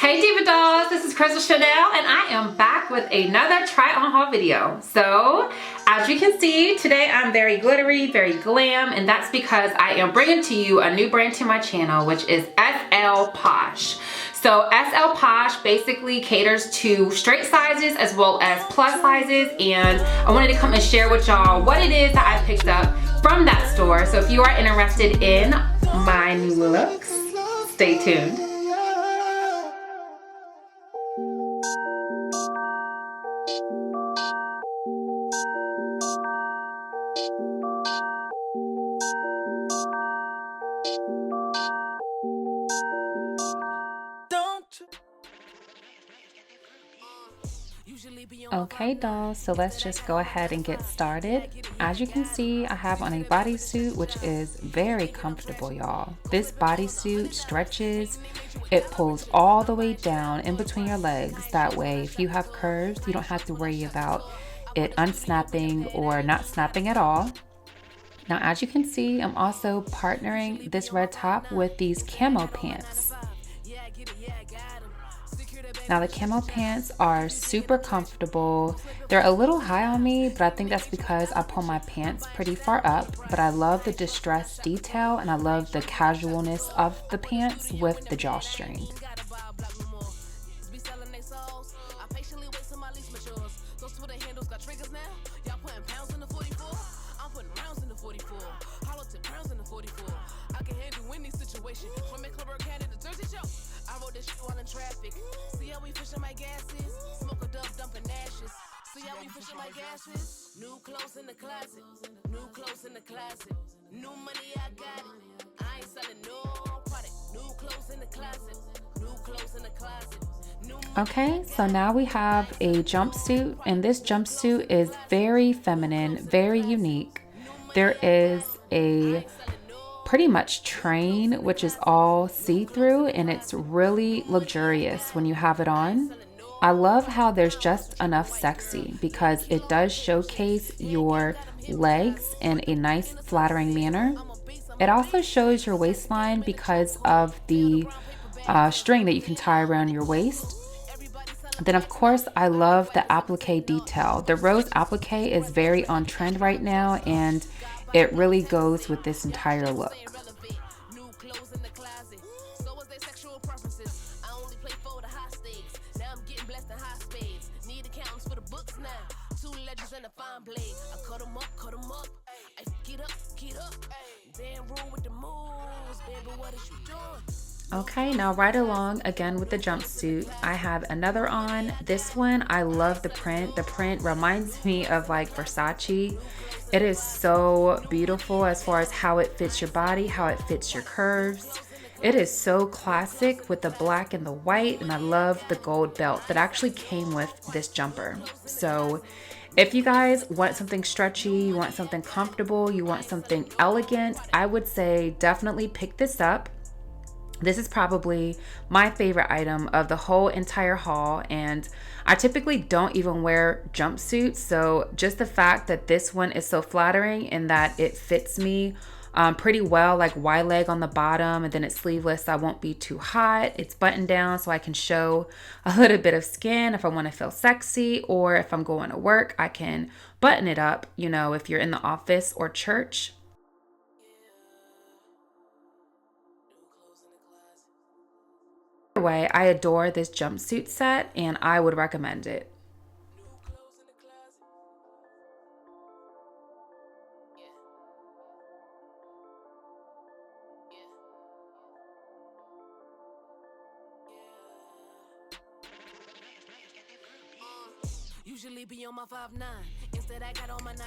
Hey Diva Dolls, this is Crystal Chanel and I am back with another try on haul video. So as you can see, today I'm very glittery, very glam, and that's because I am bringing to you a new brand to my channel, which is SL Posh. So SL Posh basically caters to straight sizes as well as plus sizes, and I wanted to come and share with y'all what it is that I picked up from that store. So if you are interested in my new looks, stay tuned. Okay dolls, so let's just go ahead and get started. As you can see, I have on a bodysuit which is very comfortable, y'all. This bodysuit stretches, it pulls all the way down in between your legs. That way if you have curves, you don't have to worry about it unsnapping or not snapping at all. Now as you can see, I'm also partnering this red top with these camo pants. Now the camo pants are super comfortable. They're a little high on me, but I think that's because I pull my pants pretty far up. But I love the distressed detail and I love the casualness of the pants with the drawstring. New clothes in the closet, new clothes in the closet, new money I got it, I ain't selling no product, new clothes in the closet, new clothes in the closet. Okay, so now we have a jumpsuit, and this jumpsuit is very feminine, very unique. There is a pretty much train which is all see-through and it's really luxurious when you have it on. I love how there's just enough sexy because it does showcase your legs in a nice flattering manner. It also shows your waistline because of the string that you can tie around your waist. Then of course I love the applique detail. The rose applique is very on trend right now and it really goes with this entire look. Okay, now right along again with the jumpsuit, I have another on. This one, I love the print. The print reminds me of like Versace. It is so beautiful as far as how it fits your body, how it fits your curves. It is so classic with the black and the white, and I love the gold belt that actually came with this jumper. So if you guys want something stretchy, you want something comfortable, you want something elegant, I would say definitely pick this up. This is probably my favorite item of the whole entire haul, and I typically don't even wear jumpsuits, so just the fact that this one is so flattering and that it fits me pretty well, like wide leg on the bottom, and then it's sleeveless so I won't be too hot. It's buttoned down so I can show a little bit of skin if I want to feel sexy, or if I'm going to work I can button it up, you know, if you're in the office or church. Either way, I adore this jumpsuit set and I would recommend it.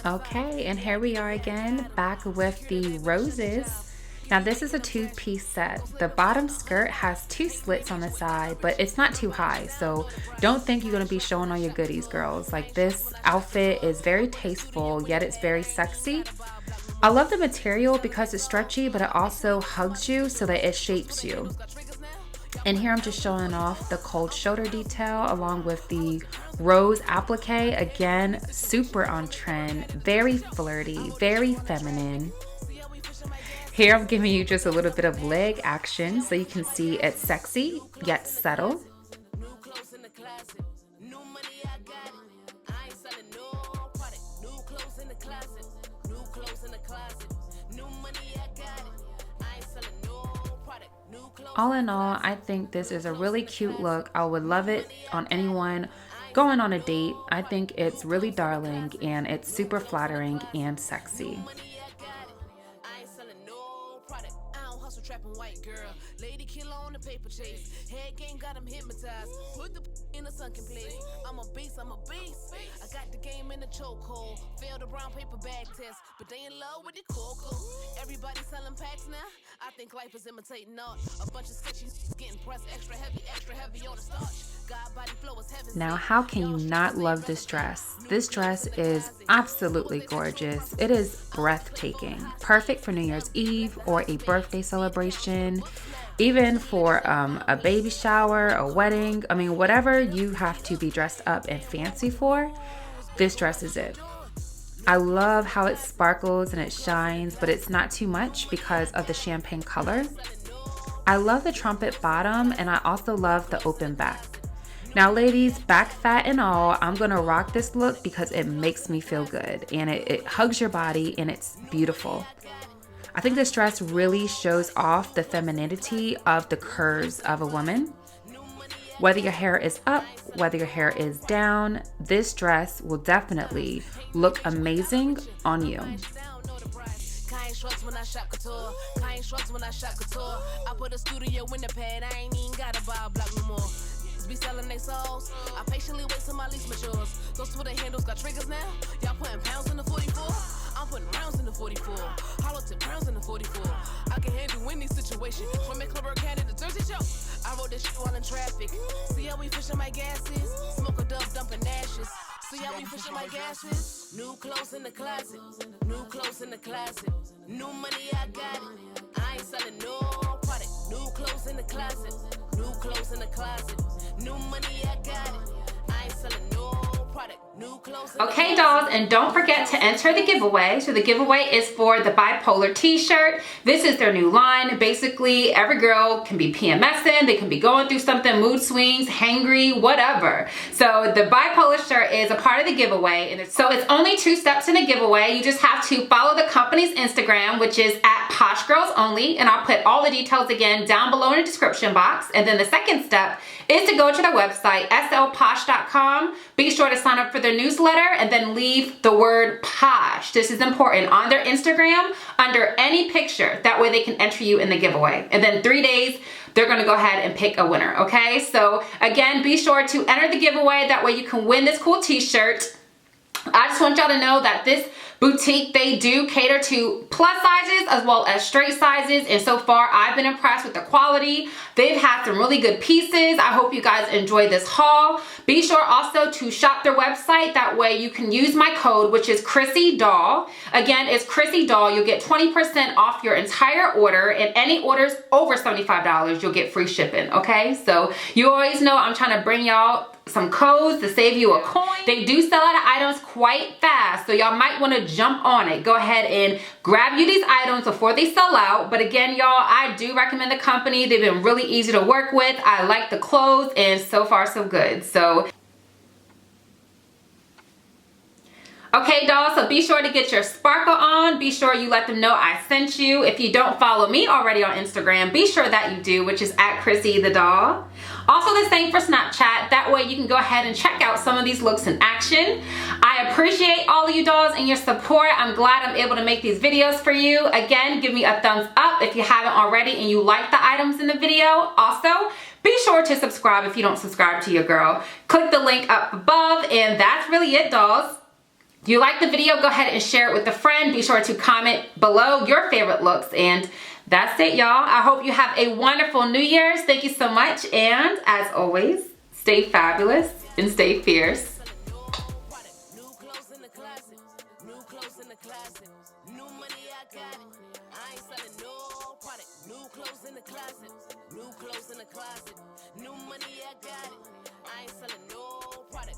Okay, and here we are again, back with the roses. Now this is a two-piece set. The bottom skirt has two slits on the side, but it's not too high, so don't think you're gonna be showing all your goodies, girls. Like, this outfit is very tasteful, yet it's very sexy. I love the material because it's stretchy, but it also hugs you so that it shapes you. And here I'm just showing off the cold shoulder detail along with the rose applique. Again, super on trend, very flirty, very feminine. Here I'm giving you just a little bit of leg action so you can see it's sexy yet subtle. closet. New money, I got it. I ain't selling no product. New clothes in the closet. New clothes in the closet. New money, I got it. I ain't selling no product. New clothes. All in all, I think this is a really cute look. I would love it on anyone going on a date. I think it's really darling and it's super flattering and sexy. Trapping white girl, lady killer on the paper chase. Head game got him hypnotized. Put the in a sunken place. I'm a beast, I'm a beast. I got the game in the chokehold. Failed the brown paper bag test, but they in love with the cocoa. Everybody selling packs now. I think life is imitating art. A bunch of sketchy getting pressed extra heavy on the starch. God body flow is heaven. Now, how can you not love this dress? This dress is absolutely gorgeous. It is breathtaking. Perfect for New Year's Eve or a birthday celebration, even for a baby shower, a wedding. I mean, whatever you have to be dressed up and fancy for, this dress is it. I love how it sparkles and it shines, but it's not too much because of the champagne color. I love the trumpet bottom, and I also love the open back. Now ladies, back fat and all, I'm gonna rock this look because it makes me feel good and it hugs your body and it's beautiful. I think this dress really shows off the femininity of the curves of a woman. Whether your hair is up, whether your hair is down, this dress will definitely look amazing on you. Shrugs when I shop couture. Kind shrugs when I shop couture. I put a studio in the pad. I ain't even gotta buy a block no more. Be selling they souls. I patiently wait till my lease matures. Those Twitter handles got triggers now. Y'all putting pounds in the 44. I'm putting rounds in the 44. Hollow tip rounds in the 44. I can handle any situation. From McClure County to Jersey Joe. I wrote this shit while in traffic. See how we fishing my gases. Smoke a dub dumping ashes. See how we fishing my gases. New clothes in the closet. New clothes in the closet. New money, I got it. I ain't selling no product. New clothes in the closet. New clothes in the closet. New money, I got it. I ain't selling no product. New clothes. Okay, dolls, and don't forget to enter the giveaway. So the giveaway is for the bipolar t-shirt. This is their new line. Basically, every girl can be PMSing, they can be going through something, mood swings, hangry, whatever. So the bipolar shirt is a part of the giveaway. And so it's only 2 steps in the giveaway. You just have to follow the company's Instagram, which is at Posh Girls Only, and I'll put all the details again down below in the description box. And then the second step is to go to their website, slposh.com. Be sure to sign up for their newsletter and then leave the word posh. This is important on their Instagram under any picture. That way they can enter you in the giveaway. And then 3 days, they're gonna go ahead and pick a winner, okay? So again, be sure to enter the giveaway. That way you can win this cool t-shirt. I just want y'all to know that this boutique, they do cater to plus sizes as well as straight sizes, and so far I've been impressed with the quality. They've had some really good pieces. I hope you guys enjoy this haul. Be sure also to shop their website. That way you can use my code, which is Chrissy Doll. Again, it's Chrissy Doll. You'll get 20% off your entire order, and any orders over $75, you'll get free shipping, okay? So you always know I'm trying to bring y'all some codes to save you a coin. They do sell out of items quite fast, so y'all might want to jump on it. Go ahead and grab you these items before they sell out. But again, y'all, I do recommend the company. They've been really easy to work with. I like the clothes, and so far so good. So okay, dolls, so be sure to get your sparkle on. Be sure you let them know I sent you. If you don't follow me already on Instagram, be sure that you do, which is at Chrissy the Doll. Also the same for Snapchat. That way you can go ahead and check out some of these looks in action. I appreciate all of you dolls and your support. I'm glad I'm able to make these videos for you. Again, give me a thumbs up if you haven't already and you like the items in the video. Also, be sure to subscribe if you don't subscribe to your girl. Click the link up above, and that's really it, dolls. If you like the video, go ahead and share it with a friend. Be sure to comment below your favorite looks, and that's it, y'all. I hope you have a wonderful New Year's. Thank you so much, and as always, stay fabulous and stay fierce. New clothes in the closet. New clothes in the closet. New money, I got it. I ain't selling no product. New clothes in the closet. New clothes in the closet. New money, I got it. I ain't selling no product.